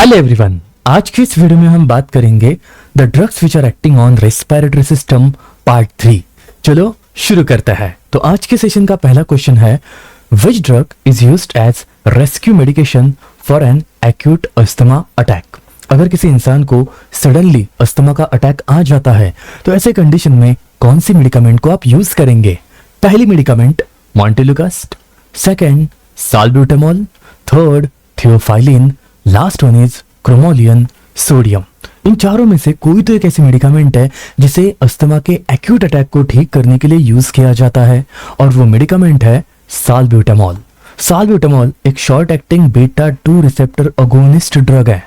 Hello everyone, आज की इस वीडियो में हम बात करेंगे the drugs which are acting on respiratory system part 3। चलो शुरू करते हैं। तो आज के सेशन का पहला क्वेश्चन है, which drug is used as rescue medication for an acute asthma attack. अगर किसी इंसान को सडनली अस्थमा का अटैक आ जाता है तो ऐसे कंडीशन में कौन सी मेडिकामेंट को आप यूज करेंगे। पहली medicament montelukast, second salbutamol, third theophylline, last one is cromolyn sodium. इन चारों में से कोई तो एक ऐसी मेडिकामेंट है जिसे अस्थमा के एक्यूट अटैक को ठीक करने के लिए यूज किया जाता है और वो मेडिकामेंट है साल्ब्यूटामॉल। साल्ब्यूटामॉल एक short acting beta 2 receptor agonist drug है।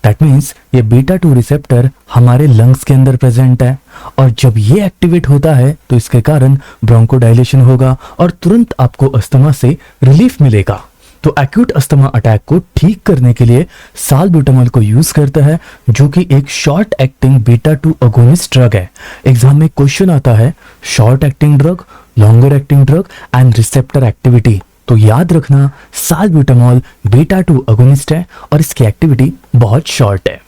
दैट मीन्स ये बीटा 2 रिसेप्टर हमारे लंग्स के अंदर प्रेजेंट है और जब ये एक्टिवेट होता है तो इसके कारण ब्रोंकोडाइलेशन होगा और तुरंत आपको अस्थमा से रिलीफ मिलेगा। तो एक्यूट अस्थमा अटैक को ठीक करने के लिए साल्ब्यूटामॉल को यूज करता है, जो कि एक short acting beta 2 agonist drug है। एग्जाम में क्वेश्चन आता है short acting drug, longer acting drug and receptor activity. तो याद रखना साल्ब्यूटामॉल बीटा 2 अगोनिस्ट है और इसकी एक्टिविटी बहुत शॉर्ट है।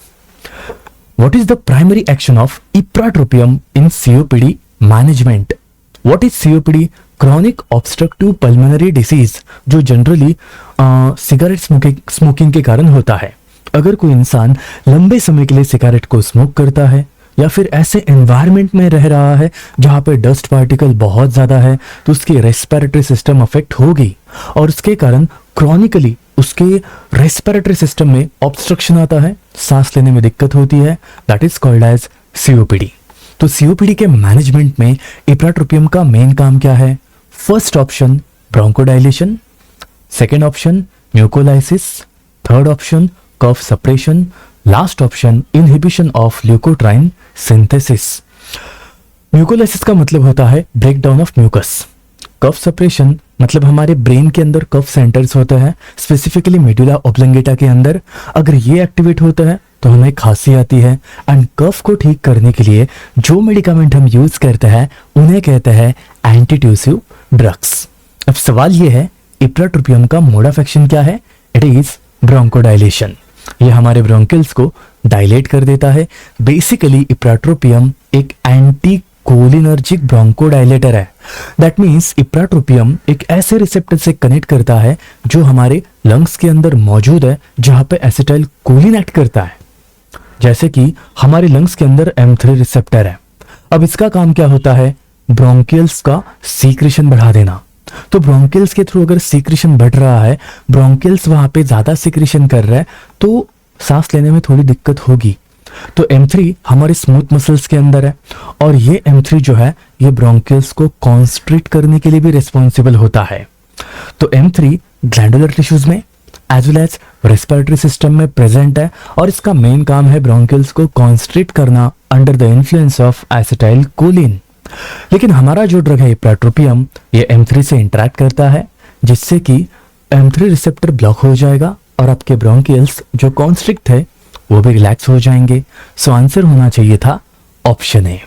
What is the primary action of ipratropium in COPD management. What is COPD? Chronic obstructive pulmonary disease, जो जनरली सिगरेट स्मोकिंग के कारण होता है। अगर कोई इंसान लंबे समय के लिए सिगरेट को स्मोक करता है या फिर ऐसे एनवायरनमेंट में रह रहा है जहां पे डस्ट पार्टिकल बहुत ज्यादा है तो उसकी रेस्पिरेटरी सिस्टम अफेक्ट होगी और उसके कारण क्रॉनिकली उसके रेस्पिरेटरी सिस्टम में ऑब्स्ट्रक्शन आता है, सांस लेने में दिक्कत होती है। That is called as COPD. तो सीओपीडी के मैनेजमेंट में इप्राट्रोपियम का मेन काम क्या है? First option bronchodilation, second option mucolysis, third option cough suppression, last option inhibition of leukotriene synthesis. Mucolysis का मतलब होता है break down of mucus. Cough suppression मतलब हमारे ब्रेन के अंदर कफ सेंटर्स होते हैं, स्पेसिफिकली मेडुला ऑब्लंगेटा के अंदर। अगर ये एक्टिवेट होता है तो हमें खांसी आती है एंड कफ को ठीक करने के लिए जो मेडिकामेंट हम यूज करते हैं उन्हें कहते हैं एंटीट्यूसिव ड्रग्स। अब सवाल ये है इप्राट्रोपियम का मोड ऑफ एक्शन क्या है? It is ब्रोंकोडाइलेशन। ये हमारे ब्रोंकिल्स को डायलेट कर देता है। बेसिकली इप्राट्रोपियम एक एंटी कोलिनर्जिक ब्रोंकोडाइलेटर है। दैट मीन्स इप्राट्रोपियम एक ऐसे रिसेप्टर से कनेक्ट करता है जो हमारे लंग्स के अंदर मौजूद है जहां पे एसिटाइल कोलिन एक्ट करता है। जैसे कि हमारे लंग्स के अंदर M3 रिसेप्टर है। अब इसका काम क्या होता है? ब्रोंकियल्स का सीक्रेशन बढ़ा देना। तो ब्रोंकियल्स के थ्रू अगर सीक्रेशन बढ़ रहा है, ब्रोंकियल्स वहां पे ज्यादा सीक्रेशन कर रहा है तो सांस लेने में थोड़ी दिक्कत होगी। तो M3 हमारे स्मूथ मसल्स के अंदर है और ये M3 जो है ये ब्रोंकियल्स को कॉन्स्ट्रिक्ट करने के लिए भी रिस्पॉन्सिबल होता है। तो M3 ग्लैंडुलर टिश्यूज में as well as respiratory system में प्रेजेंट है और इसका मेन काम है ब्रोंकियल्स को कॉन्स्ट्रिक्ट करना under the influence of acetyl choline. लेकिन हमारा जो ड्रग है इप्राट्रोपियम ये M3 से इंटरेक्ट करता है जिससे कि M3 रिसेप्टर ब्लॉक हो जाएगा और आपके ब्रोंकियल्स जो कॉन्स्ट्रिक्ट थे वो भी रिलैक्स हो जाएंगे। सो आंसर होना चाहिए था option A.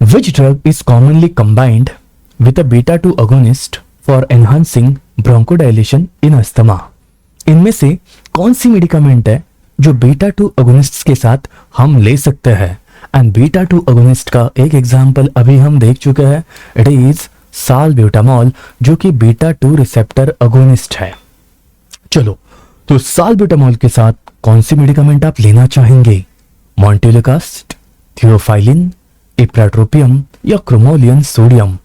Which drug is commonly combined with a beta 2 agonist for enhancing ब्रोंकोडाइलेशन in asthma. इनमें से कौन सी मेडिकामेंट है जो बीटा 2 अगोनिस्ट के साथ हम ले सकते हैं? एंड बीटा 2 अगोनिस्ट का एक एग्जाम्पल अभी हम देख चुके हैं, इट इज साल्ब्यूटामॉल, जो कि बीटा 2 रिसेप्टर अगोनिस्ट है। चलो तो साल्ब्यूटामॉल के साथ कौन सी मेडिकामेंट आप लेना चाहेंगे? मॉन्टेलुकास्ट, थियोफाइलिन, इप्राट्रोपियम या cromolyn sodium?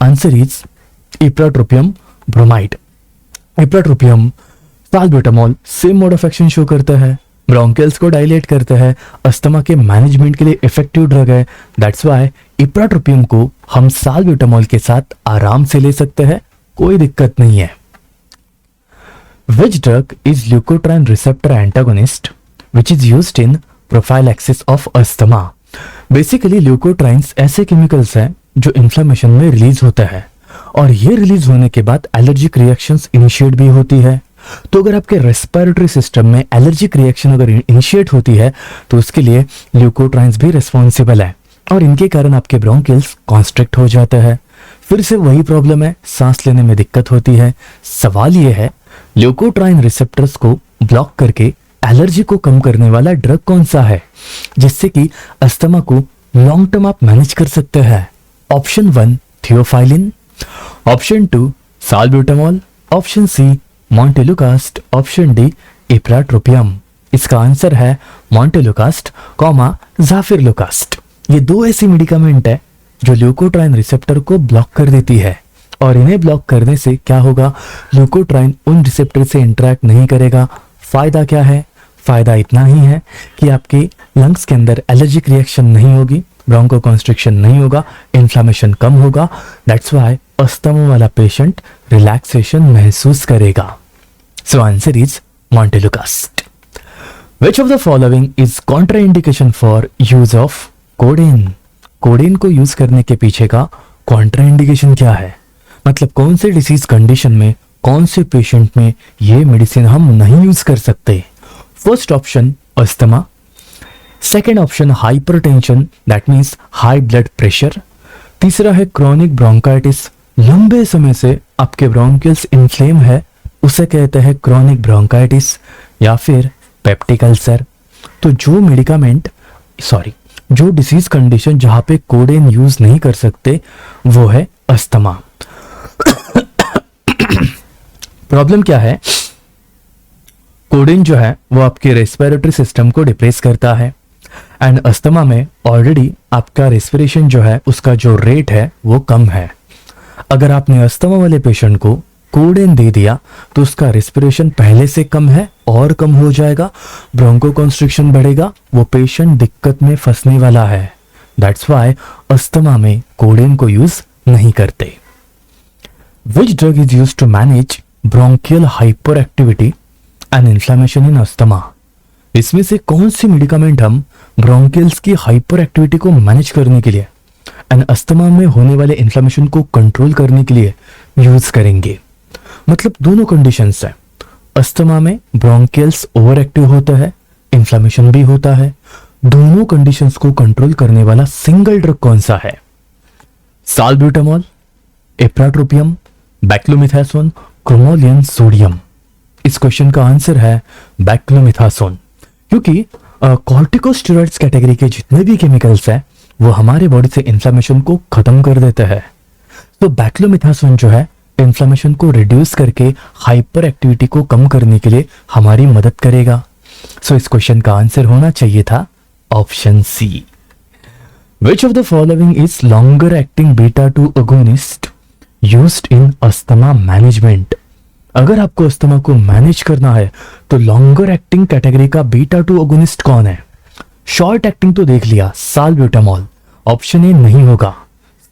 Answer is ipratropium bromide. Ipratropium salbutamol same mode of action show करता है, ब्रोंकियल्स को डायलेट करता है, अस्थमा के मैनेजमेंट के लिए इफेक्टिव ड्रग है। दैट्स व्हाई इप्राट्रोपियम को हम साल्ब्यूटामॉल के साथ आराम से ले सकते हैं, कोई दिक्कत नहीं है। Which drug is leukotriene receptor antagonist which is used in prophylaxis of asthma? Basically leukotrienes ऐसे केमिकल्स हैं जो इन्फ्लेमेशन में रिलीज होता है और ये रिलीज होने के बाद एलर्जिक रिएक्शंस इनिशिएट भी होती है। तो अगर आपके रेस्पिरेटरी सिस्टम में एलर्जिक रिएक्शन अगर इनिशिएट होती है तो उसके लिए ल्यूकोट्राइन्स भी रिस्पॉन्सिबल है और इनके कारण आपके ब्रोंकियल्स कॉन्स्ट्रिक्ट हो जाते हैं। फिर से वही प्रॉब्लम है, सांस लेने में दिक्कत होती है। सवाल यह है ल्यूकोट्राइन रिसेप्टर्स को ब्लॉक करके एलर्जी को कम करने वाला ड्रग कौन सा है जिससे कि अस्थमा को लॉन्ग टर्म आप मैनेज कर सकते हैं? Option 1 theophylline, option 2 salbutamol, option C montelukast, option D ipratropium. इसका आंसर है मॉन्टेलुकास्ट कॉमा ज़ाफिरलुकास्ट। ये दो ऐसी मेडिकामेंट है जो ल्यूकोट्राइन रिसेप्टर को ब्लॉक कर देती है, और इन्हें ब्लॉक करने से क्या होगा, ल्यूकोट्राइन उन रिसेप्टर से इंटरेक्ट नहीं करेगा। फायदा क्या है? फायदा इतना ही है कि आपके लंग्स के अंदर एलर्जिक रिएक्शन नहीं होगी, ब्रोंको कॉन्स्ट्रिक्शन नहीं होगा, इन्फ्लामेशन कम होगा। दैट्स व्हाई अस्थमा वाला पेशेंट रिलैक्सेशन महसूस करेगा। So answer is montelukast. Which of the following is contraindication for use of codeine? Codeine को यूज करने के पीछे का कॉन्ट्राइंडिकेशन क्या है? मतलब कौन से डिसीज कंडीशन में, कौन से पेशेंट में ये मेडिसिन हम नहीं यूज कर सकते? First option asthma, second option hypertension that means high blood pressure, तीसरा है क्रॉनिक ब्रोंकाइटिस, लंबे समय से आपके ब्रोंकियल्स इन्फ्लेम है उसे कहते हैं क्रॉनिक ब्रोंकाइटिस, या फिर पेप्टिक अल्सर। तो जो डिसीज कंडीशन जहां पे कोडेन यूज नहीं कर सकते वो है अस्थमा। प्रॉब्लम क्या है, कोडेन जो है वो आपके रेस्पिरेटरी सिस्टम को डिप्रेस करता है, एंड अस्थमा में ऑलरेडी आपका रेस्पिरेशन जो है उसका जो रेट है वो कम है। अगर आपने अस्थमा वाले पेशेंट को कोडेन दे दिया तो उसका रेस्पिरेशन पहले से कम है और कम हो जाएगा, ब्रोंको कॉन्स्ट्रिक्शन बढ़ेगा, वो पेशेंट दिक्कत में फंसने वाला है। दैट्स व्हाई अस्थमा में कोडेन को यूज नहीं करते। Which drug is used to manage bronchial hyper activity and inflammation in asthma? इसमें से कौन सी मेडिकामेंट हम ब्रोंकियल्स की हाइपर एक्टिविटी को मैनेज करने के लिए एंड अस्थमा में होने वाले इन्फ्लेमेशन को कंट्रोल करने के लिए यूज करेंगे? मतलब दोनों कंडीशंस है, अस्थमा में ब्रोंकियल्स ओवर एक्टिव होता है, इन्फ्लेमेशन भी होता है, दोनों कंडीशंस को कंट्रोल करने वाला सिंगल ड्रग कौन सा है? साल्ब्यूटामॉल, इप्राट्रोपियम, बैक्लोमिथासोन, क्रोमोलियन सोडियम। इस क्वेश्चन का आंसर है बैक्लोमिथासोन, क्योंकि कॉर्टिकोस्टेरॉइड्स कैटेगरी के जितने भी केमिकल्स हैं वो हमारे बॉडी से इन्फ्लेमेशन को खत्म कर देते हैं। तो बैक्लोमिथासोन जो है इन्फ्लेमेशन को रिड्यूस करके हाइपर एक्टिविटी को कम करने के लिए हमारी मदद करेगा। सो इस क्वेश्चन का आंसर होना चाहिए था option c. Which of the following is longer acting beta 2 agonist used in asthma management? अगर आपको अस्थमा को मैनेज करना है तो लॉन्गर एक्टिंग कैटेगरी का बीटा 2 अगोनिस्ट कौन है? शॉर्ट एक्टिंग तो देख लिया, साल्ब्यूटामॉल, ऑप्शन ए नहीं होगा।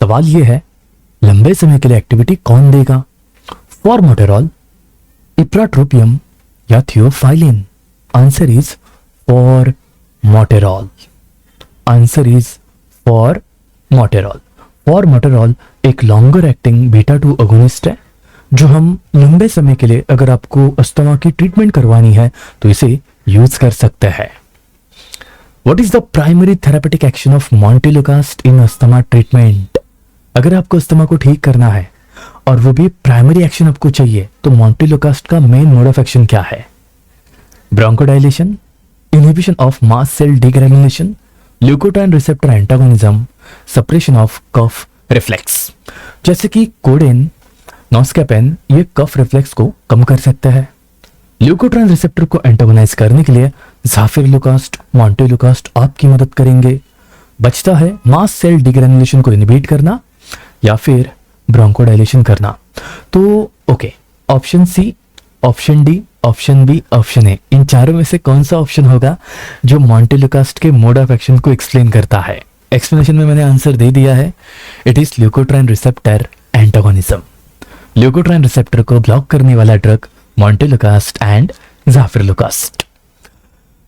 सवाल यह है लंबे समय के लिए एक्टिविटी कौन देगा? फॉर्मोटेरॉल, इप्राट्रोपियम या theophylline? Answer is formoterol. Answer is formoterol. Formoterol एक लॉन्गर एक्टिंग बीटा 2 अगोनिस्ट है जो हम लंबे समय के लिए अगर आपको अस्थमा की ट्रीटमेंट करवानी है तो इसे यूज कर सकते हैं। What is the primary therapeutic action of montelukast in asthma treatment? अगर आपको अस्थमा को ठीक करना है और वो भी प्राइमरी एक्शन आपको चाहिए तो मॉन्टेलुकास्ट का मेन मोड ऑफ एक्शन क्या है? Bronchodilation, inhibition of mast cell degranulation, leukotriene receptor antagonism, suppression of cough reflex. जैसे कि कोडेन, नॉस्कैपेन ये कफ रिफ्लेक्स को कम कर सकता है। ल्यूकोट्राइन रिसेप्टर को एंटागोनाइज करने के लिए ज़ाफिरलुकास्ट, मॉन्टेलुकास्ट आपकी मदद करेंगे। बचता है मास्ट सेल डिग्रेनुलेशन को इनहिबिट करना या फिर ब्रोंकोडाइलेशन करना। तो okay, option C, option D, option B, option A, इन चारों में से कौन सा ऑप्शन होगा जो मॉन्टेलुकास्ट के मोड ऑफ एक्शन को एक्सप्लेन करता है? एक्सप्लेनेशन में मैंने आंसर दे दिया है, it is leukotriene receptor antagonism. Leukotriene receptor को ब्लॉक करने वाला drug montelukast and zafirlukast.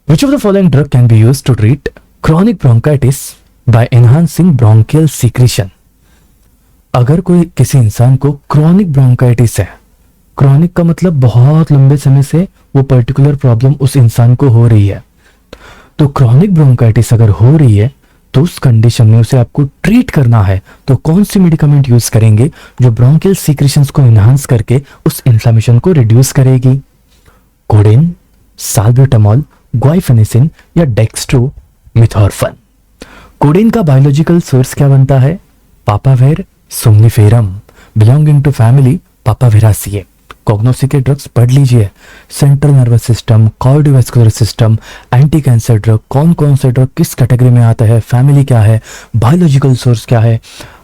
Which of the following drug can be used to treat chronic bronchitis by enhancing bronchial secretion? अगर कोई किसी इंसान को क्रॉनिक ब्रोंकाइटिस है, क्रॉनिक का मतलब बहुत लंबे समय से वो पर्टिकुलर प्रॉब्लम उस इंसान को हो रही है, तो क्रॉनिक ब्रोंकाइटिस अगर हो रही है तो उस कंडीशन में उसे आपको ट्रीट करना है तो कौन सी मेडिकामेंट यूज करेंगे जो ब्रोंकियल सीक्रेशंस को एनहांस करके उस इन्फ्लेमेशन को रिड्यूस करेगी? कोडेन, साल्ब्यूटामॉल, ग्वाइफेनेसिन या डेक्स्ट्रोमिथॉर्फन। कोडेन का बायोलॉजिकल सोर्स क्या बनता है? पापावेर सोमनिफेरम, बिलोंगिंग टू फैमिली पापावेरासिए। कॉग्नोसी के ड्रग्स पढ़ लीजिए, central nervous system, cardiovascular system, anti cancer drug, कौन कौन से ड्रग किस कैटेगरी में आता है, फैमिली क्या है, बायोलॉजिकल सोर्स क्या है,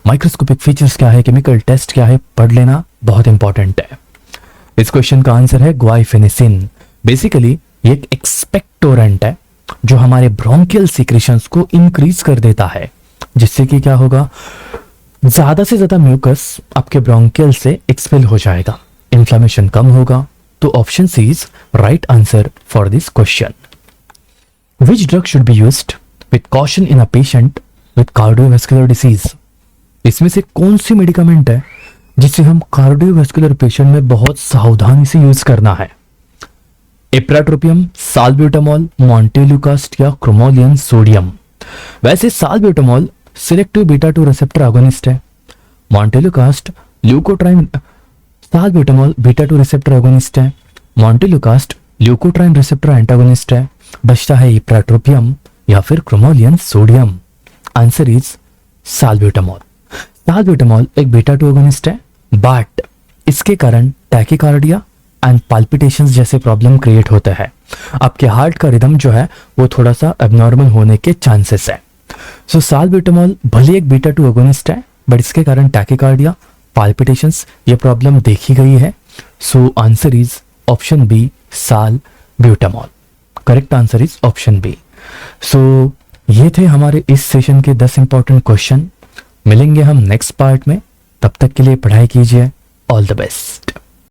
माइक्रोस्कोपिक फीचर्स क्या है, केमिकल टेस्ट क्या है, पढ़ लेना बहुत इंपॉर्टेंट है। इस क्वेश्चन का आंसर है ग्वाइफेनेसिन। बेसिकली ये एक एक्सपेक्टोरेंट है जो हमारे ब्रोंकियल सीक्रेशंस को इंक्रीज कर देता है, जिससे कि क्या होगा, ज्यादा से ज्यादा म्यूकस आपके ब्रोंकियल से एक्सपेल हो जाएगा, इन्फ्लेमेशन कम होगा। तो option c is right answer for this question. Which drug should be used with caution in a patient with cardiovascular disease? इसमें से कौन सी मेडिकामेंट है जिसे हम कार्डियोवैस्कुलर पेशेंट में बहुत सावधानी से यूज करना है? इप्राट्रोपियम, साल्ब्यूटामॉल, मॉन्टेलुकास्ट या क्रोमोलियन सोडियम? वैसे साल्ब्यूटामॉल सिलेक्टिव बीटा 2 रिसेप्टर एगोनिस्ट है, मॉन्टेलुकास्ट ल्यूकोट्राइन, साल्ब्यूटामॉल बीटा 2 रिसेप्टर एगोनिस्ट है, मॉन्टेलुकास्ट ल्यूकोट्राइन रिसेप्टर एंटागोनिस्ट है। बचता है इप्राट्रोपियम या फिर cromolyn sodium. Answer is salbutamol. Salbutamol एक बीटा 2 एगोनिस्ट है, बट इसके कारण टैकीकार्डिया एंड पाल्पिटेशंस जैसे प्रॉब्लम क्रिएट होते हैं। आपके हार्ट का रिदम जो है वो थोड़ा सा एबनॉर्मल होने के चांसेस है। सो साल्ब्यूटामॉल भले एक बीटा 2 एगोनिस्ट है, बट इसके कारण टैकीकार्डिया, पाल्पिटेशंस ये प्रॉब्लम देखी गई है। So answer is option B, salbutamol. Correct answer is option B. So ये थे हमारे इस सेशन के 10 इंपॉर्टेंट क्वेश्चन। मिलेंगे हम नेक्स्ट पार्ट में, तब तक के लिए पढ़ाई कीजिए। All the best.